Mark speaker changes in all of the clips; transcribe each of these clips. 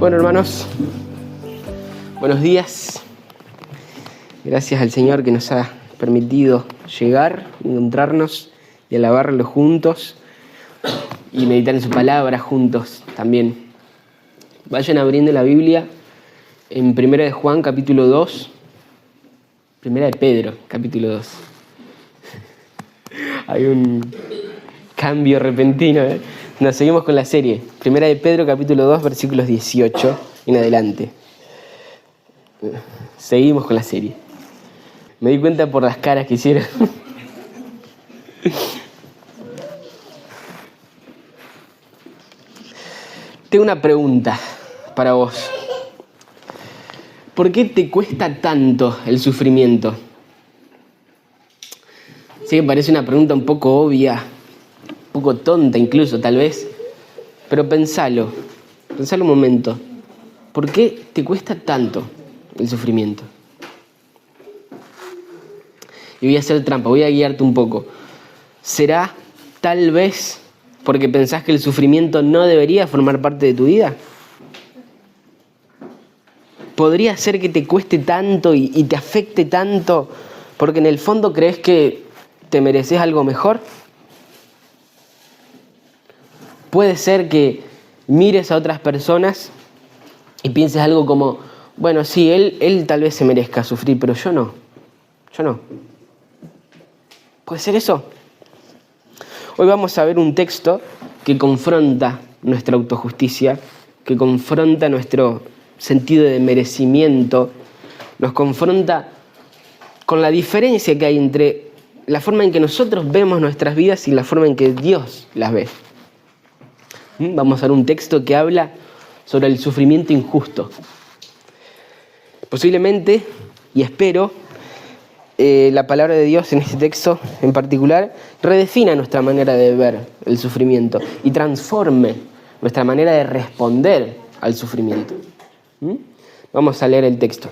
Speaker 1: Bueno, hermanos, buenos días. Gracias al Señor que nos ha permitido llegar, encontrarnos y alabarlo juntos y meditar en su palabra juntos también. Vayan abriendo la Biblia en 1 de Juan, capítulo 2. 1 de Pedro, capítulo 2. Hay un cambio repentino, ¿eh? Nos seguimos con la serie. 1 de Pedro, capítulo 2, versículos 18 en adelante. Seguimos con la serie. Me di cuenta por las caras que hicieron. Tengo una pregunta para vos. ¿Por qué te cuesta tanto el sufrimiento? Sé que parece una pregunta un poco obvia, un poco tonta incluso, tal vez. Pero pensalo un momento. ¿Por qué te cuesta tanto el sufrimiento? Y voy a hacer trampa, voy a guiarte un poco. ¿Será tal vez porque pensás que el sufrimiento no debería formar parte de tu vida? ¿Podría ser que te cueste tanto y te afecte tanto porque en el fondo crees que te mereces algo mejor? Puede ser que mires a otras personas y pienses algo como, bueno, sí, él tal vez se merezca sufrir, pero yo no. ¿Puede ser eso? Hoy vamos a ver un texto que confronta nuestra autojusticia, que confronta nuestro sentido de merecimiento, nos confronta con la diferencia que hay entre la forma en que nosotros vemos nuestras vidas y la forma en que Dios las ve. Vamos a ver un texto que habla sobre el sufrimiento injusto. Posiblemente, y espero, la palabra de Dios en este texto en particular redefina nuestra manera de ver el sufrimiento y transforme nuestra manera de responder al sufrimiento. Vamos a leer el texto.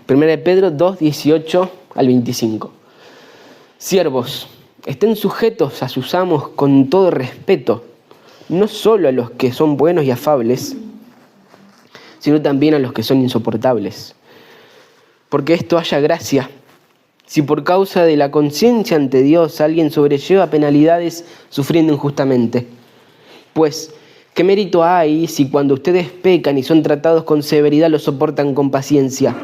Speaker 1: 1 de Pedro 2, 18 al 25. Siervos, estén sujetos a sus amos con todo respeto, no solo a los que son buenos y afables, sino también a los que son insoportables. Porque esto haya gracia, si por causa de la conciencia ante Dios alguien sobrelleva penalidades sufriendo injustamente. Pues, ¿qué mérito hay si cuando ustedes pecan y son tratados con severidad lo soportan con paciencia?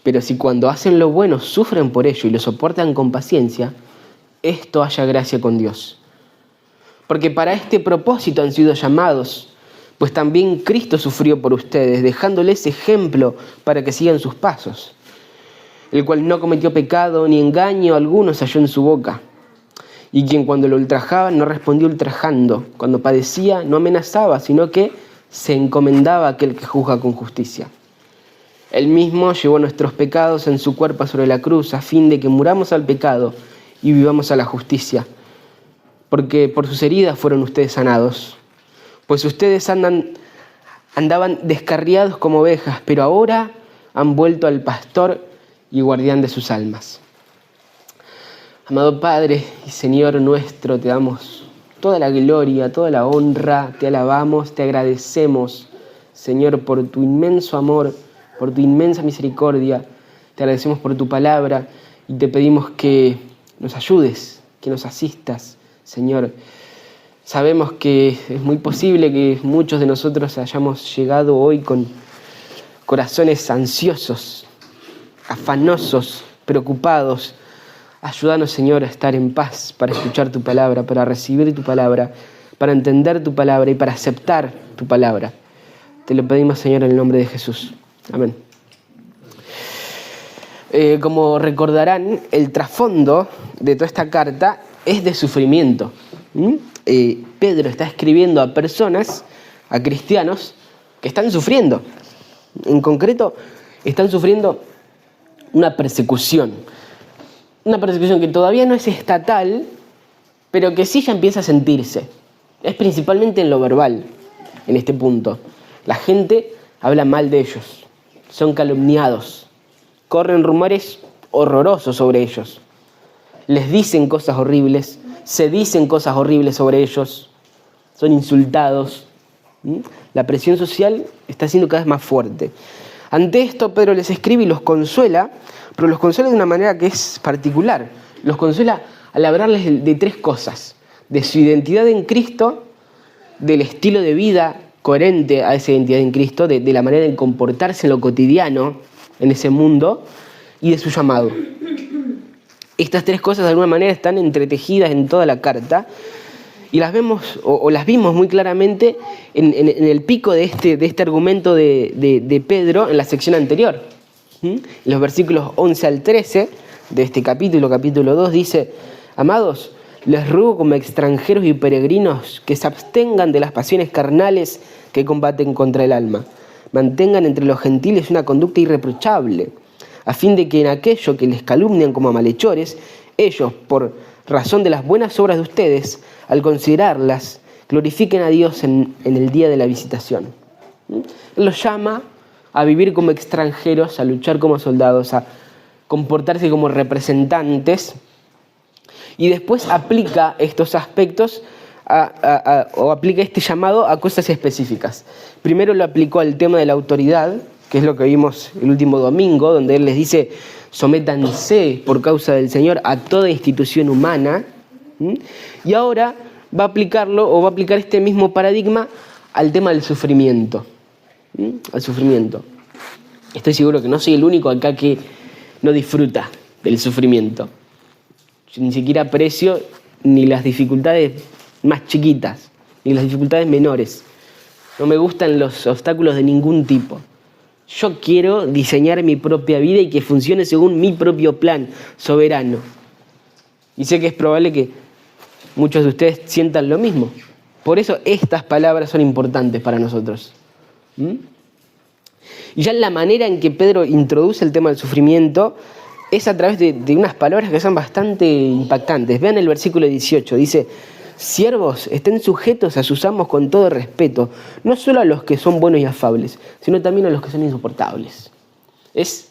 Speaker 1: Pero si cuando hacen lo bueno sufren por ello y lo soportan con paciencia, esto haya gracia con Dios. Porque para este propósito han sido llamados, pues también Cristo sufrió por ustedes, dejándoles ejemplo para que sigan sus pasos, el cual no cometió pecado ni engaño alguno se halló en su boca, y quien cuando lo ultrajaban no respondió ultrajando, cuando padecía no amenazaba, sino que se encomendaba a aquel que juzga con justicia. Él mismo llevó nuestros pecados en su cuerpo sobre la cruz, a fin de que muramos al pecado y vivamos a la justicia, porque por sus heridas fueron ustedes sanados. Pues ustedes andaban descarriados como ovejas, pero ahora han vuelto al pastor y guardián de sus almas. Amado Padre y Señor nuestro, te damos toda la gloria, toda la honra, te alabamos, te agradecemos, Señor, por tu inmenso amor, por tu inmensa misericordia. Te agradecemos por tu palabra y te pedimos que nos ayudes, que nos asistas, Señor. Sabemos que es muy posible que muchos de nosotros hayamos llegado hoy con corazones ansiosos, afanosos, preocupados. Ayúdanos, Señor, a estar en paz para escuchar tu palabra, para recibir tu palabra, para entender tu palabra y para aceptar tu palabra. Te lo pedimos, Señor, en el nombre de Jesús. Amén. Como recordarán, el trasfondo de toda esta carta es de sufrimiento. Pedro está escribiendo a personas, a cristianos, que están sufriendo. En concreto, están sufriendo una persecución. Una persecución que todavía no es estatal, pero que sí ya empieza a sentirse. Es principalmente en lo verbal, en este punto. La gente habla mal de ellos, son calumniados, corren rumores horrorosos sobre ellos. Les dicen cosas horribles, se dicen cosas horribles sobre ellos, son insultados, La presión social está siendo cada vez más fuerte. Ante esto, Pedro les escribe y los consuela, pero los consuela de una manera que es particular. Los consuela al hablarles de tres cosas: de su identidad en Cristo, del estilo de vida coherente a esa identidad en Cristo, de la manera de comportarse en lo cotidiano, en ese mundo, y de su llamado. Estas tres cosas de alguna manera están entretejidas en toda la carta, y las vemos, o las vimos muy claramente en el pico de este argumento de Pedro en la sección anterior. En los versículos 11 al 13 de este capítulo 2, dice: amados, les ruego como extranjeros y peregrinos que se abstengan de las pasiones carnales que combaten contra el alma. Mantengan entre los gentiles una conducta irreprochable, a fin de que en aquello que les calumnian como a malhechores, ellos, por razón de las buenas obras de ustedes, al considerarlas, glorifiquen a Dios en el día de la visitación. Él los llama a vivir como extranjeros, a luchar como soldados, a comportarse como representantes, y después aplica estos aspectos o aplica este llamado a cosas específicas. Primero lo aplicó al tema de la autoridad, que es lo que vimos el último domingo, donde él les dice: sométanse por causa del Señor a toda institución humana. Y ahora va a aplicar este mismo paradigma al tema del sufrimiento. Al sufrimiento. Estoy seguro que no soy el único acá que no disfruta del sufrimiento. Yo ni siquiera aprecio ni las dificultades más chiquitas, ni las dificultades menores. No me gustan los obstáculos de ningún tipo. Yo quiero diseñar mi propia vida y que funcione según mi propio plan soberano. Y sé que es probable que muchos de ustedes sientan lo mismo. Por eso estas palabras son importantes para nosotros. Y ya la manera en que Pedro introduce el tema del sufrimiento es a través de unas palabras que son bastante impactantes. Vean el versículo 18, dice: siervos, estén sujetos a sus amos con todo respeto, no solo a los que son buenos y afables, sino también a los que son insoportables. Es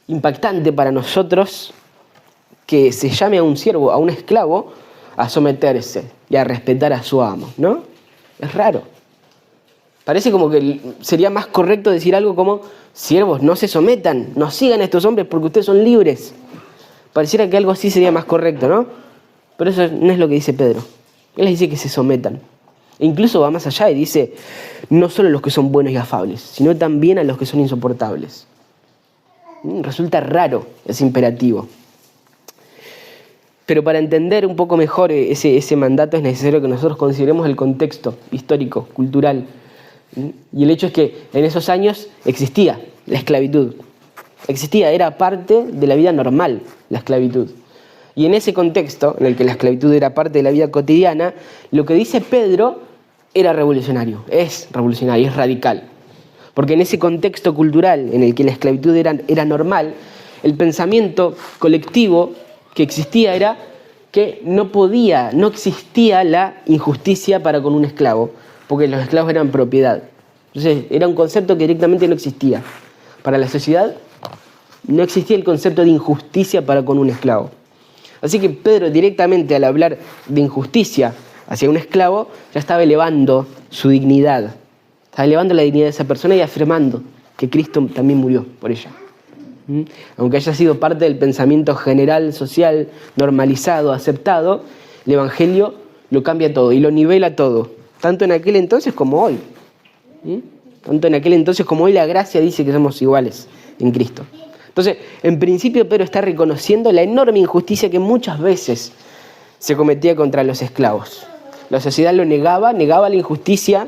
Speaker 1: impactante para nosotros que se llame a un siervo, a un esclavo, a someterse y a respetar a su amo, ¿no? Es raro. Parece como que sería más correcto decir algo como: siervos, no se sometan, no sigan a estos hombres porque ustedes son libres. Pareciera que algo así sería más correcto, ¿no? Pero eso no es lo que dice Pedro. Él les dice que se sometan. E incluso va más allá y dice: no solo a los que son buenos y afables, sino también a los que son insoportables. Resulta raro ese imperativo. Pero para entender un poco mejor ese mandato es necesario que nosotros consideremos el contexto histórico, cultural. Y el hecho es que en esos años existía la esclavitud. Era parte de la vida normal, la esclavitud. Y en ese contexto, en el que la esclavitud era parte de la vida cotidiana, lo que dice Pedro era revolucionario, es radical. Porque en ese contexto cultural en el que la esclavitud era normal, el pensamiento colectivo que existía era que no existía la injusticia para con un esclavo, porque los esclavos eran propiedad. Entonces era un concepto que directamente no existía. Para la sociedad no existía el concepto de injusticia para con un esclavo. Así que Pedro directamente al hablar de injusticia hacia un esclavo ya estaba elevando su dignidad. Estaba elevando la dignidad de esa persona y afirmando que Cristo también murió por ella. Aunque haya sido parte del pensamiento general, social, normalizado, aceptado, el Evangelio lo cambia todo y lo nivela todo. Tanto en aquel entonces como hoy. Tanto en aquel entonces como hoy la gracia dice que somos iguales en Cristo. Entonces, en principio Pedro está reconociendo la enorme injusticia que muchas veces se cometía contra los esclavos. La sociedad lo negaba la injusticia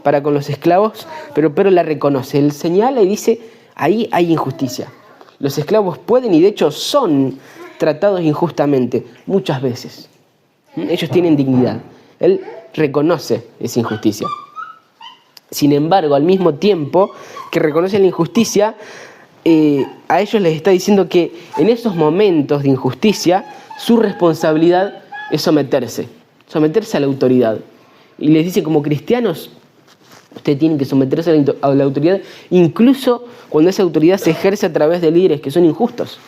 Speaker 1: para con los esclavos, pero Pedro la reconoce. Él señala y dice: ahí hay injusticia. Los esclavos pueden y de hecho son tratados injustamente muchas veces. Ellos tienen dignidad. Él reconoce esa injusticia. Sin embargo, al mismo tiempo que reconoce la injusticia, a ellos les está diciendo que en esos momentos de injusticia, su responsabilidad es someterse a la autoridad. Y les dice: como cristianos, ustedes tienen que someterse a la autoridad, incluso cuando esa autoridad se ejerce a través de líderes que son injustos.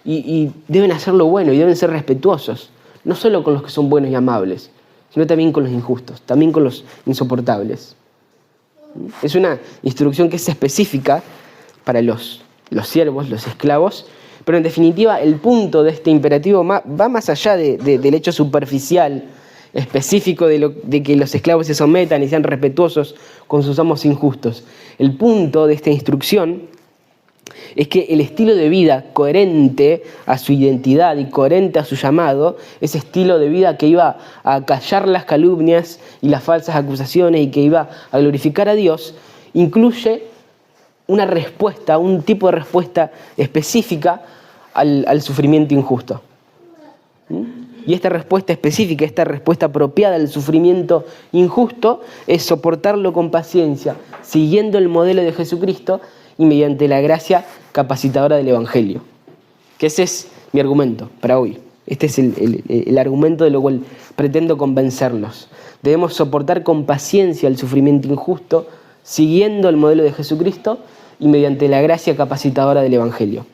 Speaker 1: Y deben hacerlo bueno y deben ser respetuosos, no solo con los que son buenos y amables, sino también con los injustos, también con los insoportables. Es una instrucción que es específica para los siervos, los esclavos, pero en definitiva el punto de este imperativo va más allá del hecho superficial, específico de que los esclavos se sometan y sean respetuosos con sus amos injustos. El punto de esta instrucción es que el estilo de vida coherente a su identidad y coherente a su llamado, ese estilo de vida que iba a callar las calumnias y las falsas acusaciones y que iba a glorificar a Dios, incluye una respuesta, un tipo de respuesta específica al sufrimiento injusto. Y esta respuesta específica, esta respuesta apropiada al sufrimiento injusto es soportarlo con paciencia, siguiendo el modelo de Jesucristo y mediante la gracia capacitadora del Evangelio. Que ese es mi argumento para hoy. Este es el argumento de lo cual pretendo convencerlos. Debemos soportar con paciencia el sufrimiento injusto, siguiendo el modelo de Jesucristo y mediante la gracia capacitadora del Evangelio.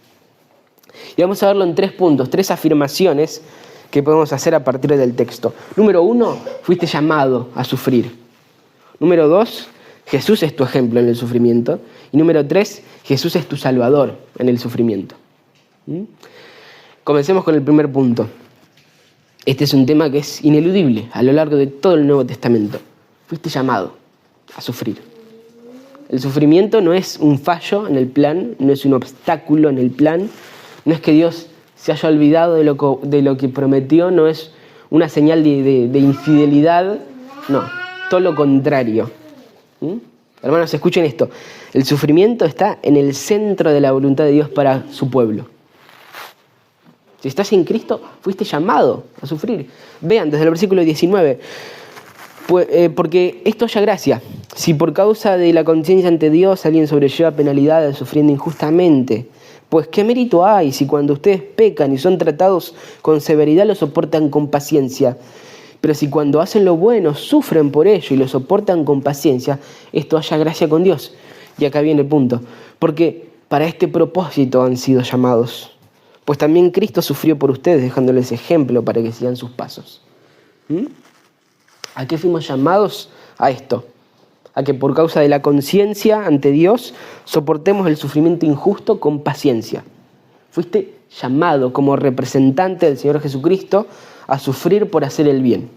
Speaker 1: Y vamos a verlo en 3 puntos, 3 afirmaciones que podemos hacer a partir del texto. Número 1, fuiste llamado a sufrir. Número 2, Jesús es tu ejemplo en el sufrimiento. Y número 3, Jesús es tu Salvador en el sufrimiento. Comencemos con el primer punto. Este es un tema que es ineludible a lo largo de todo el Nuevo Testamento. Fuiste llamado a sufrir. El sufrimiento no es un fallo en el plan, no es un obstáculo en el plan, no es que Dios se haya olvidado de lo que prometió, no es una señal de infidelidad, no, todo lo contrario. Hermanos, escuchen esto. El sufrimiento está en el centro de la voluntad de Dios para su pueblo. Si estás en Cristo, fuiste llamado a sufrir. Vean, desde el versículo 19. Porque esto haya gracia. Si por causa de la conciencia ante Dios alguien sobrelleva penalidades sufriendo injustamente, pues ¿qué mérito hay si cuando ustedes pecan y son tratados con severidad lo soportan con paciencia? Pero si cuando hacen lo bueno sufren por ello y lo soportan con paciencia, esto haya gracia con Dios. Y acá viene el punto. Porque para este propósito han sido llamados. Pues también Cristo sufrió por ustedes, dejándoles ejemplo para que sigan sus pasos. ¿A qué fuimos llamados? A esto. A que por causa de la conciencia ante Dios soportemos el sufrimiento injusto con paciencia. Fuiste llamado como representante del Señor Jesucristo a sufrir por hacer el bien,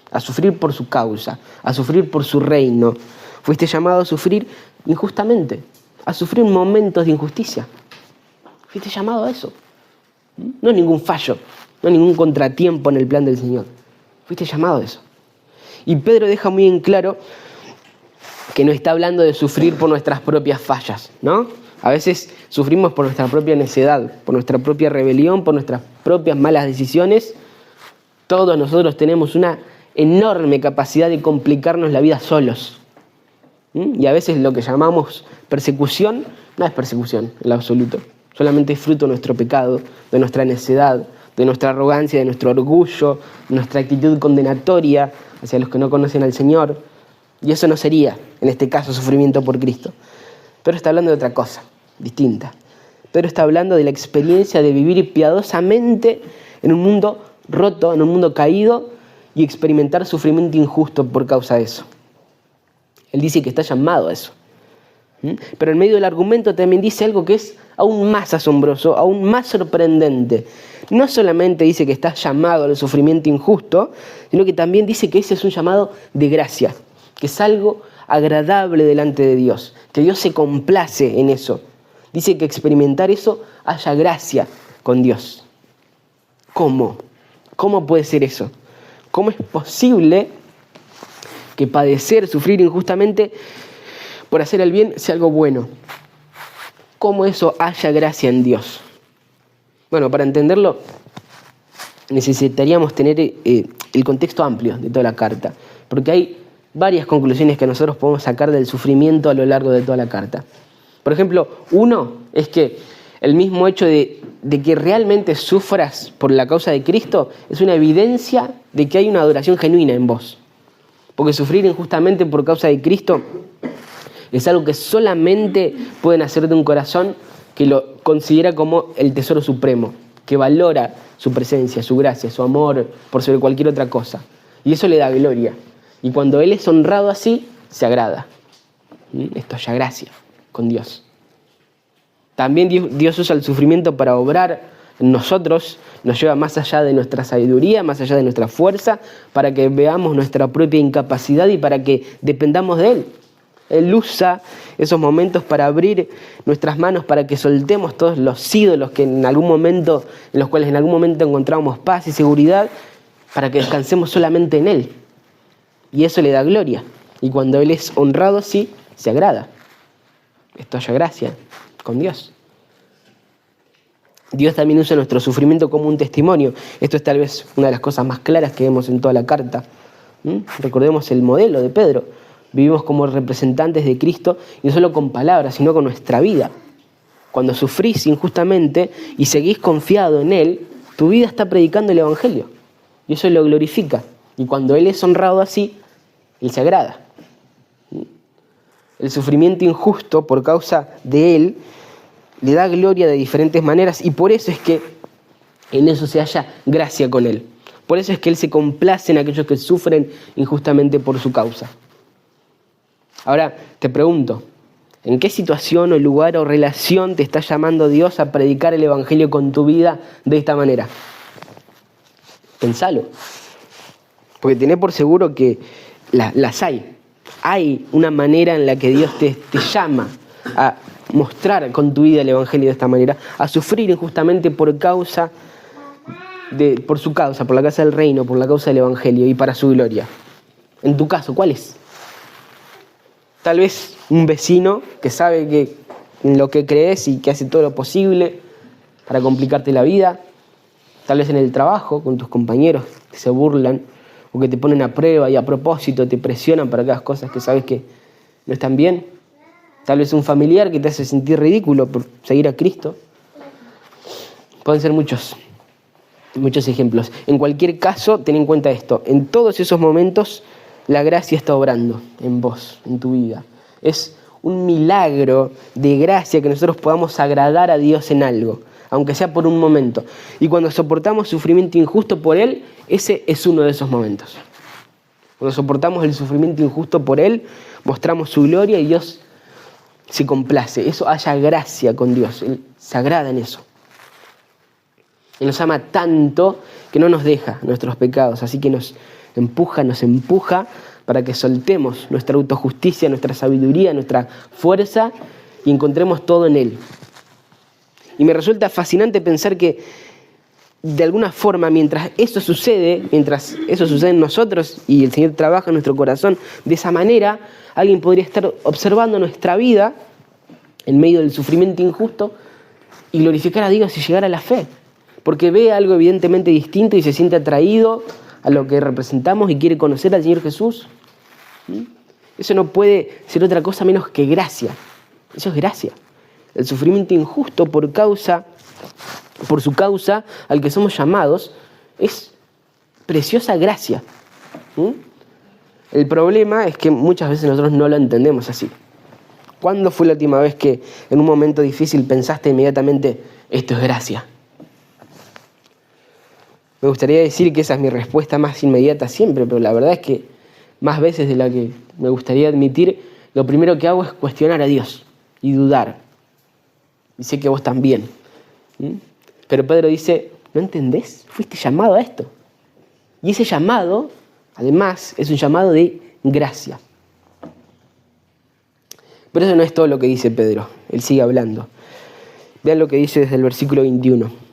Speaker 1: a sufrir por su causa, a sufrir por su reino. Fuiste llamado a sufrir injustamente, a sufrir momentos de injusticia. Fuiste llamado a eso. No es ningún fallo, no es ningún contratiempo en el plan del Señor. Fuiste llamado a eso. Y Pedro deja muy en claro que no está hablando de sufrir por nuestras propias fallas, ¿no? A veces sufrimos por nuestra propia necedad, por nuestra propia rebelión, por nuestras propias malas decisiones. Todos nosotros tenemos una enorme capacidad de complicarnos la vida solos. Y a veces lo que llamamos persecución no es persecución en lo absoluto. Solamente es fruto de nuestro pecado, de nuestra necedad, de nuestra arrogancia, de nuestro orgullo, de nuestra actitud condenatoria hacia los que no conocen al Señor. Y eso no sería, en este caso, sufrimiento por Cristo. Pero está hablando de otra cosa, distinta. Pero está hablando de la experiencia de vivir piadosamente en un mundo roto, en un mundo caído, y experimentar sufrimiento injusto por causa de eso. Él dice que está llamado a eso. Pero en medio del argumento también dice algo que es aún más asombroso, aún más sorprendente. No solamente dice que está llamado al sufrimiento injusto, sino que también dice que ese es un llamado de gracia, que es algo agradable delante de Dios, que Dios se complace en eso. Dice que experimentar eso haya gracia con Dios. ¿Cómo? ¿Cómo puede ser eso? ¿Cómo es posible que padecer, sufrir injustamente por hacer el bien sea algo bueno? ¿Cómo eso haya gracia en Dios? Bueno, para entenderlo necesitaríamos tener el contexto amplio de toda la carta, porque hay varias conclusiones que nosotros podemos sacar del sufrimiento a lo largo de toda la carta. Por ejemplo, uno es que el mismo hecho de que realmente sufras por la causa de Cristo es una evidencia de que hay una adoración genuina en vos. Porque sufrir injustamente por causa de Cristo es algo que solamente pueden hacer de un corazón que lo considera como el tesoro supremo, que valora su presencia, su gracia, su amor por sobre cualquier otra cosa. Y eso le da gloria. Y cuando Él es honrado así, se agrada. Esto es ya gracia con Dios. También Dios usa el sufrimiento para obrar en nosotros, nos lleva más allá de nuestra sabiduría, más allá de nuestra fuerza, para que veamos nuestra propia incapacidad y para que dependamos de Él. Él usa esos momentos para abrir nuestras manos, para que soltemos todos los ídolos en los cuales en algún momento encontramos paz y seguridad, para que descansemos solamente en Él. Y eso le da gloria. Y cuando Él es honrado así, se agrada. Esto haya gracia con Dios. Dios también usa nuestro sufrimiento como un testimonio. Esto es tal vez una de las cosas más claras que vemos en toda la carta. Recordemos el modelo de Pedro. Vivimos como representantes de Cristo, y no solo con palabras, sino con nuestra vida. Cuando sufrís injustamente y seguís confiado en Él, tu vida está predicando el Evangelio. Y eso lo glorifica. Y cuando Él es honrado así, Él se agrada. El sufrimiento injusto por causa de Él le da gloria de diferentes maneras, y por eso es que en eso se halla gracia con Él. Por eso es que Él se complace en aquellos que sufren injustamente por su causa. Ahora, te pregunto, ¿en qué situación o lugar o relación te está llamando Dios a predicar el Evangelio con tu vida de esta manera? Pensalo. Porque tené por seguro que las hay. Hay una manera en la que Dios te llama a mostrar con tu vida el Evangelio de esta manera, a sufrir injustamente por su causa, por la causa del reino, por la causa del Evangelio y para su gloria. En tu caso, ¿cuál es? Tal vez un vecino que sabe en lo que crees y que hace todo lo posible para complicarte la vida. Tal vez en el trabajo, con tus compañeros que se burlan o que te ponen a prueba y a propósito te presionan para que hagas cosas que sabes que no están bien. Tal vez un familiar que te hace sentir ridículo por seguir a Cristo. Pueden ser muchos ejemplos. En cualquier caso, ten en cuenta esto. En todos esos momentos, la gracia está obrando en vos, en tu vida. Es un milagro de gracia que nosotros podamos agradar a Dios en algo, aunque sea por un momento. Y cuando soportamos sufrimiento injusto por Él, ese es uno de esos momentos. Cuando soportamos el sufrimiento injusto por Él, mostramos su gloria y Dios se complace. Eso haya gracia con Dios. Él se agrada en eso. Él nos ama tanto que no nos deja nuestros pecados, así que nos empuja para que soltemos nuestra autojusticia, nuestra sabiduría, nuestra fuerza y encontremos todo en Él. Y me resulta fascinante pensar que de alguna forma, mientras eso sucede en nosotros y el Señor trabaja en nuestro corazón de esa manera, alguien podría estar observando nuestra vida en medio del sufrimiento injusto y glorificar a Dios y llegar a la fe, porque ve algo evidentemente distinto y se siente atraído a lo que representamos y quiere conocer al Señor Jesús. Eso no puede ser otra cosa menos que gracia. Eso es gracia. El sufrimiento injusto por su causa al que somos llamados es preciosa gracia. El problema es que muchas veces nosotros no lo entendemos así. ¿Cuándo fue la última vez que en un momento difícil pensaste inmediatamente, esto es gracia? Me gustaría decir que esa es mi respuesta más inmediata siempre, pero la verdad es que más veces de la que me gustaría admitir, lo primero que hago es cuestionar a Dios y dudar. Y sé que vos también. Pero Pedro dice, ¿no entendés? Fuiste llamado a esto. Y ese llamado, además, es un llamado de gracia. Pero eso no es todo lo que dice Pedro. Él sigue hablando. Vean lo que dice desde el versículo 21.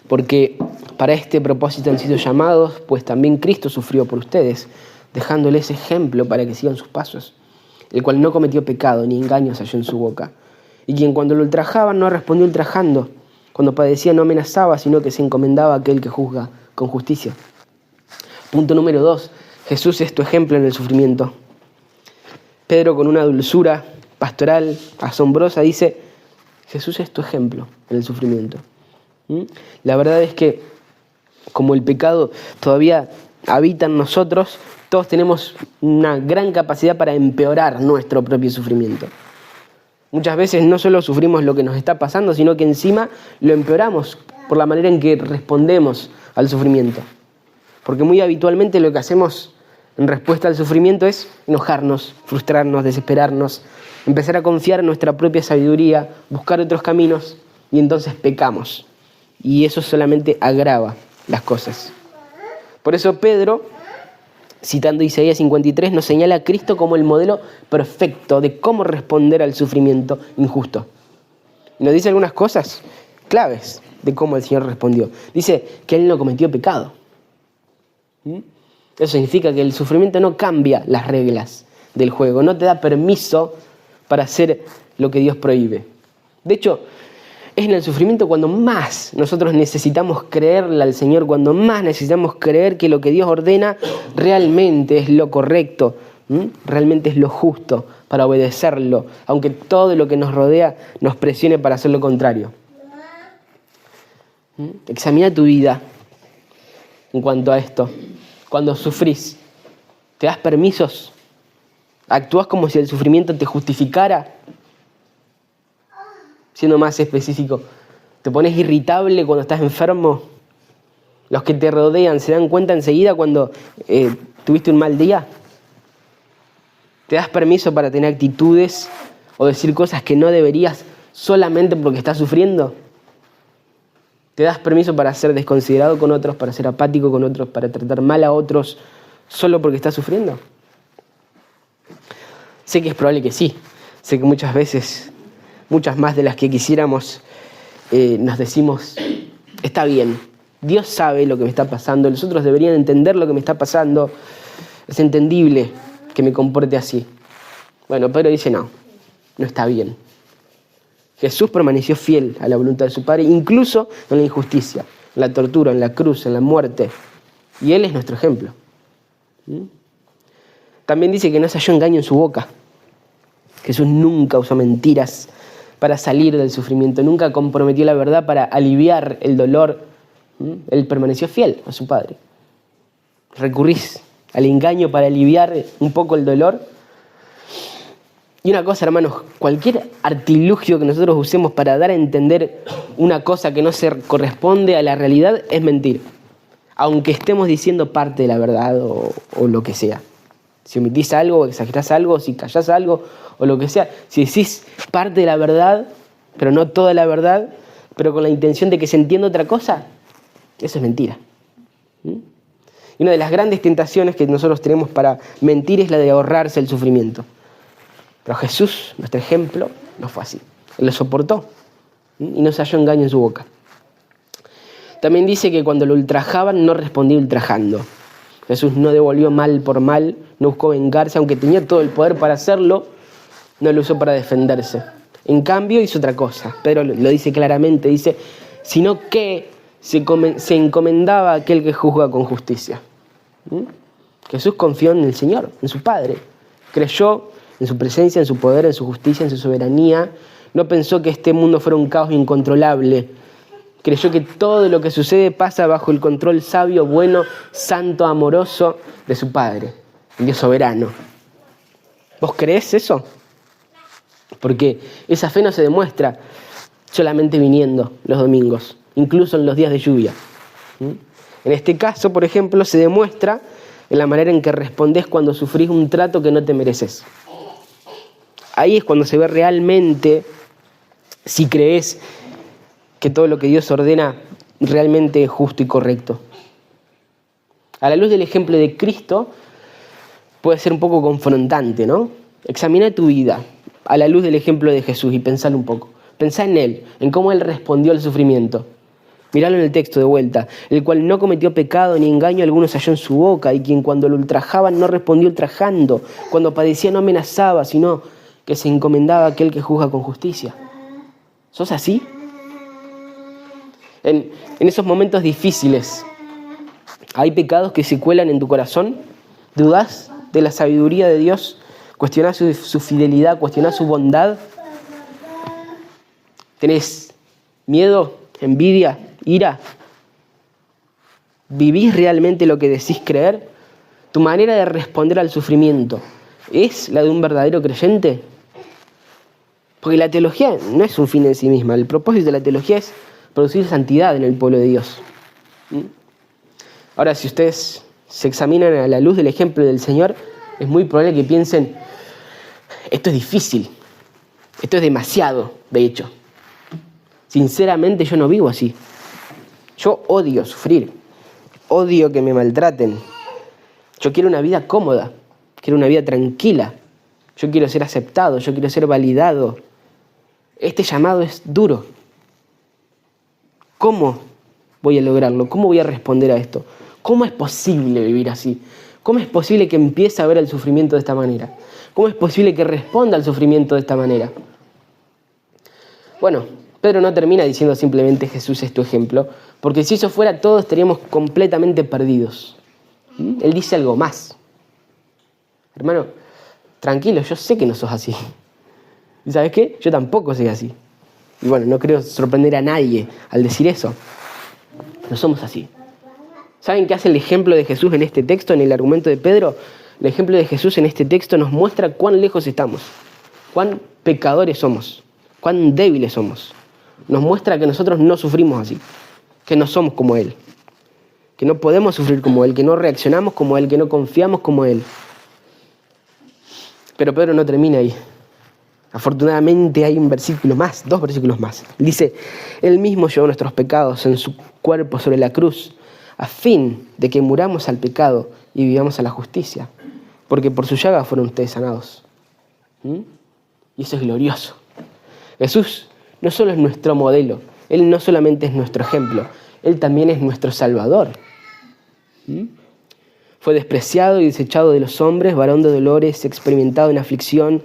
Speaker 1: Porque para este propósito han sido llamados, pues también Cristo sufrió por ustedes, dejándoles ejemplo para que sigan sus pasos, el cual no cometió pecado, ni engaños halló en su boca. Y quien cuando lo ultrajaban no respondió ultrajando, cuando padecía no amenazaba, sino que se encomendaba a aquel que juzga con justicia. Punto número 2. Jesús es tu ejemplo en el sufrimiento. Pedro, con una dulzura pastoral asombrosa, dice, Jesús es tu ejemplo en el sufrimiento. La verdad es que como el pecado todavía habita en nosotros, todos tenemos una gran capacidad para empeorar nuestro propio sufrimiento. Muchas veces no solo sufrimos lo que nos está pasando, sino que encima lo empeoramos por la manera en que respondemos al sufrimiento. Porque muy habitualmente lo que hacemos en respuesta al sufrimiento es enojarnos, frustrarnos, desesperarnos, empezar a confiar en nuestra propia sabiduría, buscar otros caminos y entonces pecamos. Y eso solamente agrava las cosas. Por eso Pedro, citando Isaías 53, nos señala a Cristo como el modelo perfecto de cómo responder al sufrimiento injusto. Y nos dice algunas cosas claves de cómo el Señor respondió. Dice que Él no cometió pecado. Eso significa que el sufrimiento no cambia las reglas del juego, no te da permiso para hacer lo que Dios prohíbe. De hecho, es en el sufrimiento cuando más nosotros necesitamos creerle al Señor, cuando más necesitamos creer que lo que Dios ordena realmente es lo correcto, realmente es lo justo para obedecerlo, aunque todo lo que nos rodea nos presione para hacer lo contrario. Examina tu vida en cuanto a esto. Cuando sufrís, ¿te das permisos? ¿Actúas como si el sufrimiento te justificara? Siendo más específico, ¿te pones irritable cuando estás enfermo? ¿Los que te rodean se dan cuenta enseguida cuando tuviste un mal día? ¿Te das permiso para tener actitudes o decir cosas que no deberías solamente porque estás sufriendo? ¿Te das permiso para ser desconsiderado con otros, para ser apático con otros, para tratar mal a otros solo porque estás sufriendo? Sé que es probable que sí. Sé que muchas veces, muchas más de las que quisiéramos, nos decimos, está bien, Dios sabe lo que me está pasando, los otros deberían entender lo que me está pasando, es entendible que me comporte así. Bueno, Pedro dice no está bien. Jesús permaneció fiel a la voluntad de su Padre, incluso en la injusticia, en la tortura, en la cruz, en la muerte. Y Él es nuestro ejemplo. También dice que no se halló engaño en su boca. Jesús nunca usó mentiras para salir del sufrimiento, nunca comprometió la verdad para aliviar el dolor. Él permaneció fiel a su Padre. ¿Recurrís al engaño para aliviar un poco el dolor? Y una cosa, hermanos, cualquier artilugio que nosotros usemos para dar a entender una cosa que no se corresponde a la realidad es mentir. Aunque estemos diciendo parte de la verdad o lo que sea. Si omitís algo, o exagerás algo, si callás algo o lo que sea. Si decís parte de la verdad, pero no toda la verdad, pero con la intención de que se entienda otra cosa, eso es mentira. Y una de las grandes tentaciones que nosotros tenemos para mentir es la de ahorrarse el sufrimiento. Pero Jesús, nuestro ejemplo, no fue así. Él lo soportó y no se halló engaño en su boca. También dice que cuando lo ultrajaban no respondió ultrajando. Jesús no devolvió mal por mal, no buscó vengarse, aunque tenía todo el poder para hacerlo, no lo usó para defenderse. En cambio hizo otra cosa. Pedro lo dice claramente, dice, sino que se encomendaba a aquel que juzga con justicia. Jesús confió en el Señor, en su Padre. Creyó en su presencia, en su poder, en su justicia, en su soberanía. No pensó que este mundo fuera un caos incontrolable. Creyó que todo lo que sucede pasa bajo el control sabio, bueno, santo, amoroso de su Padre, el Dios soberano. ¿Vos creés eso? Porque esa fe no se demuestra solamente viniendo los domingos, incluso en los días de lluvia. En este caso, por ejemplo, se demuestra en la manera en que respondés cuando sufrís un trato que no te mereces. Ahí es cuando se ve realmente si crees que todo lo que Dios ordena realmente es justo y correcto. A la luz del ejemplo de Cristo puede ser un poco confrontante, ¿no? Examina tu vida a la luz del ejemplo de Jesús y pensalo un poco. Pensá en Él, en cómo Él respondió al sufrimiento. Miralo en el texto de vuelta. El cual no cometió pecado ni engaño alguno se halló en su boca, y quien cuando lo ultrajaban no respondió ultrajando, cuando padecía no amenazaba, sino que se encomendaba a aquel que juzga con justicia. ¿Sos así? En esos momentos difíciles, ¿hay pecados que se cuelan en tu corazón? ¿Dudás de la sabiduría de Dios? ¿Cuestionás su fidelidad? ¿Cuestionás su bondad? ¿Tenés miedo, envidia, ira? ¿Vivís realmente lo que decís creer? ¿Tu manera de responder al sufrimiento es la de un verdadero creyente? Porque la teología no es un fin en sí misma. El propósito de la teología es producir santidad en el pueblo de Dios. Ahora, si ustedes se examinan a la luz del ejemplo del Señor, es muy probable que piensen, esto es difícil, esto es demasiado, de hecho. Sinceramente yo no vivo así. Yo odio sufrir, odio que me maltraten. Yo quiero una vida cómoda, quiero una vida tranquila. Yo quiero ser aceptado, yo quiero ser validado. Este llamado es duro. ¿Cómo voy a lograrlo? ¿Cómo voy a responder a esto? ¿Cómo es posible vivir así? ¿Cómo es posible que empiece a ver el sufrimiento de esta manera? ¿Cómo es posible que responda al sufrimiento de esta manera? Bueno, Pedro no termina diciendo simplemente Jesús es tu ejemplo, porque si eso fuera todos estaríamos completamente perdidos. Él dice algo más. Hermano, tranquilo, yo sé que no sos así. ¿Y sabes qué? Yo tampoco soy así. Y bueno, no creo sorprender a nadie al decir eso. No somos así. ¿Saben qué hace el ejemplo de Jesús en este texto, en el argumento de Pedro? El ejemplo de Jesús en este texto nos muestra cuán lejos estamos, cuán pecadores somos, cuán débiles somos. Nos muestra que nosotros no sufrimos así, que no somos como Él, que no podemos sufrir como Él, que no reaccionamos como Él, que no confiamos como Él. Pero Pedro no termina ahí. Afortunadamente hay un versículo más, 2 versículos más. Dice, Él mismo llevó nuestros pecados en su cuerpo sobre la cruz, a fin de que muramos al pecado y vivamos a la justicia, porque por su llaga fueron ustedes sanados. Y eso es glorioso. Jesús no solo es nuestro modelo, Él no solamente es nuestro ejemplo, Él también es nuestro Salvador. Fue despreciado y desechado de los hombres, varón de dolores, experimentado en aflicción,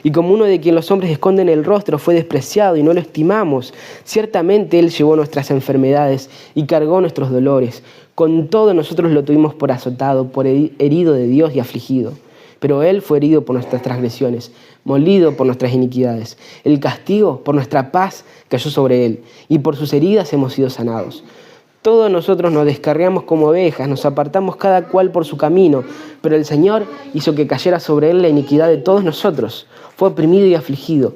Speaker 1: y como uno de quien los hombres esconden el rostro, fue despreciado y no lo estimamos. Ciertamente Él llevó nuestras enfermedades y cargó nuestros dolores. Con todo nosotros lo tuvimos por azotado, por herido de Dios y afligido. Pero Él fue herido por nuestras transgresiones, molido por nuestras iniquidades. El castigo por nuestra paz cayó sobre Él, y por sus heridas hemos sido sanados. Todos nosotros nos descarriamos como ovejas, nos apartamos cada cual por su camino, pero el Señor hizo que cayera sobre Él la iniquidad de todos nosotros. Fue oprimido y afligido,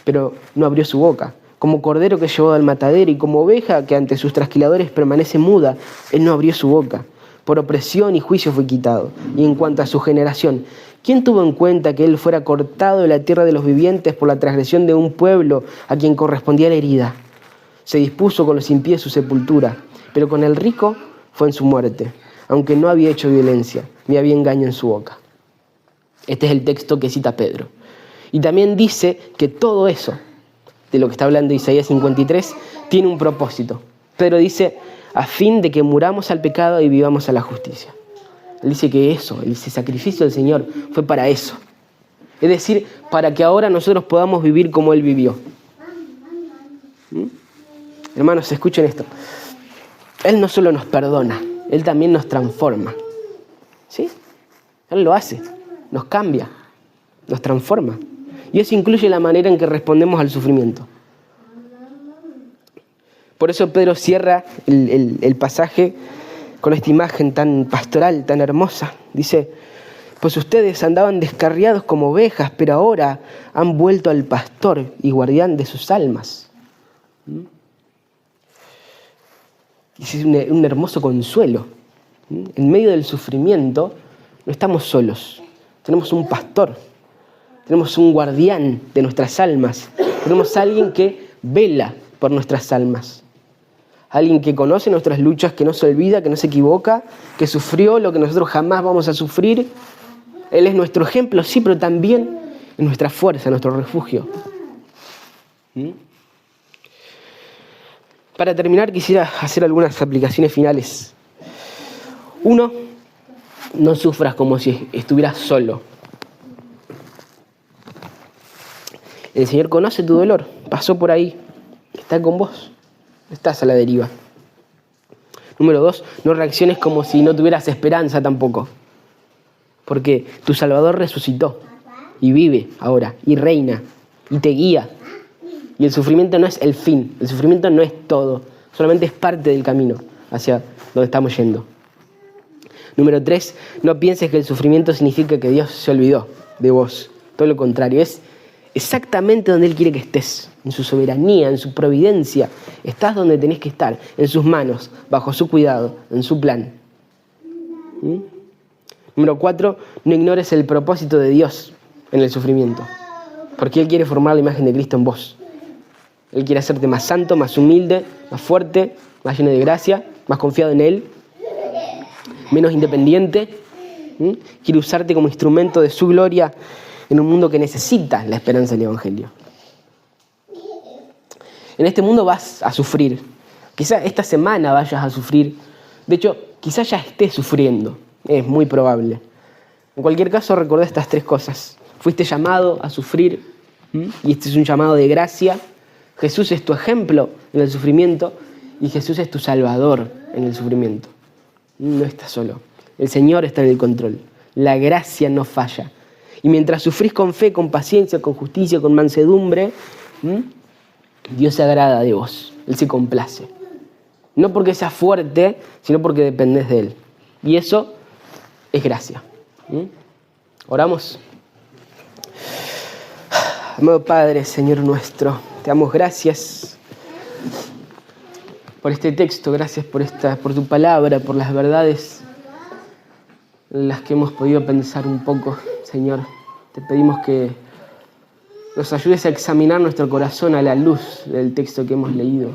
Speaker 1: pero no abrió su boca. Como cordero que llevó al matadero y como oveja que ante sus trasquiladores permanece muda, Él no abrió su boca. Por opresión y juicio fue quitado. Y en cuanto a su generación, ¿quién tuvo en cuenta que Él fuera cortado de la tierra de los vivientes por la transgresión de un pueblo a quien correspondía la herida? Se dispuso con los impíos su sepultura, pero con el rico fue en su muerte, aunque no había hecho violencia, ni había engaño en su boca. Este es el texto que cita Pedro. Y también dice que todo eso, de lo que está hablando Isaías 53, tiene un propósito. Pedro dice, a fin de que muramos al pecado y vivamos a la justicia. Él dice que eso, ese sacrificio del Señor, fue para eso. Es decir, para que ahora nosotros podamos vivir como Él vivió. Hermanos, escuchen esto. Él no solo nos perdona, Él también nos transforma. ¿Sí? Él lo hace, nos cambia, nos transforma. Y eso incluye la manera en que respondemos al sufrimiento. Por eso Pedro cierra el pasaje con esta imagen tan pastoral, tan hermosa. Dice, pues ustedes andaban descarriados como ovejas, pero ahora han vuelto al pastor y guardián de sus almas. Y es un hermoso consuelo. En medio del sufrimiento no estamos solos. Tenemos un pastor, tenemos un guardián de nuestras almas, tenemos a alguien que vela por nuestras almas. Alguien que conoce nuestras luchas, que no se olvida, que no se equivoca, que sufrió lo que nosotros jamás vamos a sufrir. Él es nuestro ejemplo, sí, pero también es nuestra fuerza, nuestro refugio. Para terminar, quisiera hacer algunas aplicaciones finales. 1, no sufras como si estuvieras solo. El Señor conoce tu dolor, pasó por ahí, está con vos. Estás a la deriva. Número 2, no reacciones como si no tuvieras esperanza tampoco. Porque tu Salvador resucitó y vive ahora y reina y te guía. Y el sufrimiento no es el fin, el sufrimiento no es todo, solamente es parte del camino hacia donde estamos yendo. Número 3, no pienses que el sufrimiento significa que Dios se olvidó de vos. Todo lo contrario, es exactamente donde Él quiere que estés, en su soberanía, en su providencia. Estás donde tenés que estar, en sus manos, bajo su cuidado, en su plan. Número 4, no ignores el propósito de Dios en el sufrimiento, porque Él quiere formar la imagen de Cristo en vos. Él quiere hacerte más santo, más humilde, más fuerte, más lleno de gracia, más confiado en Él, menos independiente. Quiere usarte como instrumento de su gloria en un mundo que necesita la esperanza del Evangelio. En este mundo vas a sufrir. Quizá esta semana vayas a sufrir. De hecho, quizá ya estés sufriendo. Es muy probable. En cualquier caso, recordá estas 3 cosas. Fuiste llamado a sufrir, y este es un llamado de gracia. Jesús es tu ejemplo en el sufrimiento y Jesús es tu salvador en el sufrimiento. No estás solo. El Señor está en el control. La gracia no falla. Y mientras sufrís con fe, con paciencia, con justicia, con mansedumbre, Dios se agrada de vos. Él se complace. No porque seas fuerte, sino porque dependés de Él. Y eso es gracia. Oramos. Amado Padre, Señor nuestro, te damos gracias por este texto, gracias por tu palabra, por las verdades en las que hemos podido pensar un poco, Señor. Te pedimos que nos ayudes a examinar nuestro corazón a la luz del texto que hemos leído.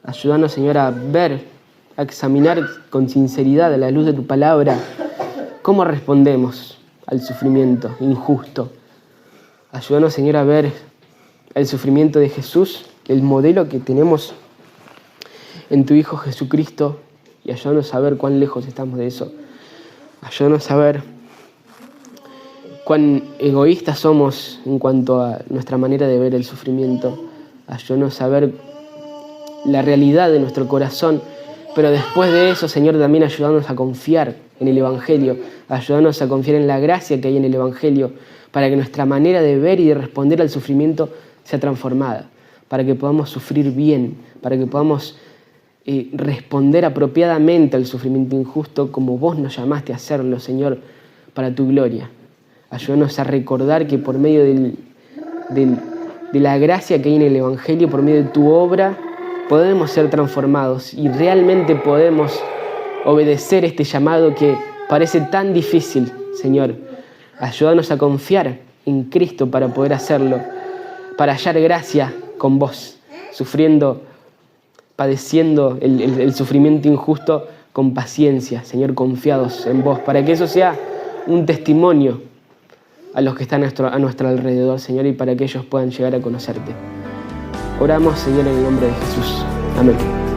Speaker 1: Ayúdanos, Señor, a ver, a examinar con sinceridad a la luz de tu palabra cómo respondemos al sufrimiento injusto. Ayúdanos, Señor, a ver el sufrimiento de Jesús, el modelo que tenemos en tu Hijo Jesucristo, y ayúdanos a ver cuán lejos estamos de eso. Ayúdanos a ver cuán egoístas somos en cuanto a nuestra manera de ver el sufrimiento. Ayúdanos a ver la realidad de nuestro corazón, pero después de eso, Señor, también ayúdanos a confiar en el Evangelio. Ayúdanos a confiar en la gracia que hay en el Evangelio, para que nuestra manera de ver y de responder al sufrimiento sea transformada, para que podamos sufrir bien, para que podamos responder apropiadamente al sufrimiento injusto como vos nos llamaste a hacerlo, Señor, para tu gloria. Ayúdanos a recordar que por medio de la gracia que hay en el Evangelio, por medio de tu obra, podemos ser transformados y realmente podemos obedecer este llamado que parece tan difícil, Señor. Ayúdanos a confiar en Cristo para poder hacerlo, para hallar gracia con vos, padeciendo el sufrimiento injusto con paciencia, Señor, confiados en vos, para que eso sea un testimonio a los que están a nuestro alrededor, Señor, y para que ellos puedan llegar a conocerte. Oramos, Señor, en el nombre de Jesús. Amén.